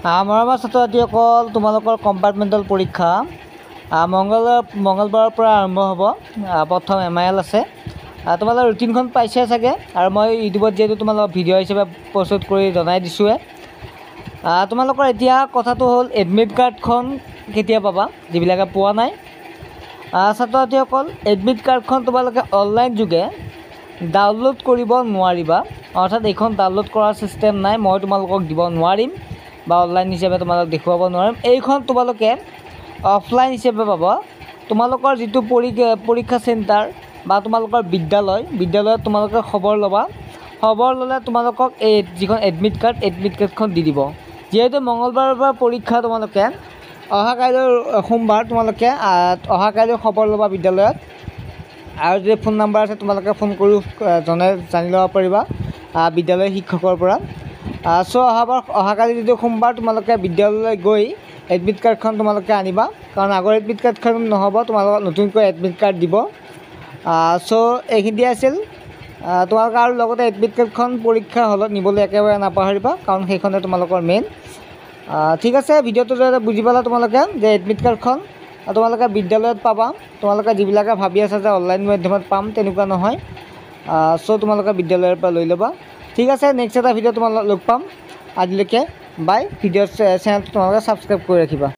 মৰমৰ ছাত্ৰ ছাত্ৰীসকল, তোমালোকৰ কম্পাৰ্টমেণ্টেল পৰীক্ষা মঙলবাৰৰ পৰা আৰম্ভ হ'ব। প্ৰথম MIL আছে। তোমালোকৰ ৰুটিনখন পাইছে চাগে, আৰু মই ইউটিউবত যিহেতু তোমালোকক ভিডিঅ' হিচাপে প্ৰস্তুত কৰি জনাই দিছোঁৱে। তোমালোকৰ এতিয়া কথাটো হ'ল এডমিট কাৰ্ডখন কেতিয়া পাবা, যিবিলাকে পোৱা নাই। ছাত্ৰ ছাত্ৰীসকল, এডমিট কাৰ্ডখন তোমালোকে অনলাইন যোগে ডাউনলোড কৰিব নোৱাৰিবা। অৰ্থাৎ এইখন ডাউনলোড কৰাৰ ছিষ্টেম নাই, মই তোমালোকক দিব নোৱাৰিম বা অনলাইন হিচাপে তোমালোক দেখুৱাব নোৱাৰিম। এইখন তোমালোকে অফলাইন হিচাপে পাবা। তোমালোকৰ যিটো পৰীক্ষা চেণ্টাৰ বা তোমালোকৰ বিদ্যালয়ত তোমালোকে খবৰ ল'বা। খবৰ ল'লে তোমালোকক এই যিখন এডমিট কাৰ্ডখন দি দিব। যিহেতু মঙলবাৰৰ পৰা পৰীক্ষা, তোমালোকে অহাকাইলৈ সোমবাৰ তোমালোকে অহাকাইলৈ খবৰ ল'বা বিদ্যালয়ত। আৰু যদি ফোন নম্বৰ আছে তোমালোকে ফোন কৰিও জানি ল'ব পাৰিবা বিদ্যালয়ৰ শিক্ষকৰ পৰা। অহাকালি যদি সোমবাৰ তোমালোকে বিদ্যালয়লৈ গৈ এডমিট কাৰ্ডখন তোমালোকে আনিবা, কাৰণ আগৰ এডমিট কাৰ্ডখন নহ'ব, তোমালোকক নতুনকৈ এডমিট কাৰ্ড দিব। এইখিনি আছিল তোমালোকে। আৰু লগতে এডমিট কাৰ্ডখন পৰীক্ষা হলত নিবলৈ একেবাৰে নাপাহৰিবা, কাৰণ সেইখনে তোমালোকৰ মেইন। ঠিক আছে, ভিডিঅ'টোৰ জৰিয়তে বুজি পালা তোমালোকে যে এডমিট কাৰ্ডখন তোমালোকে বিদ্যালয়ত পাবা। তোমালোকে যিবিলাকে ভাবি আছা যে অনলাইন মাধ্যমত পাম, তেনেকুৱা নহয়। তোমালোকে বিদ্যালয়ৰ পৰা লৈ ল'বা। ঠিক আছে, নেক্সট এটা ভিডিঅ' তোমালোক লগ পাম। আজিলৈকে বাই। ভিডিঅ' চেনেলটো তোমালোকে ছাবস্ক্ৰাইব কৰি ৰাখিবা।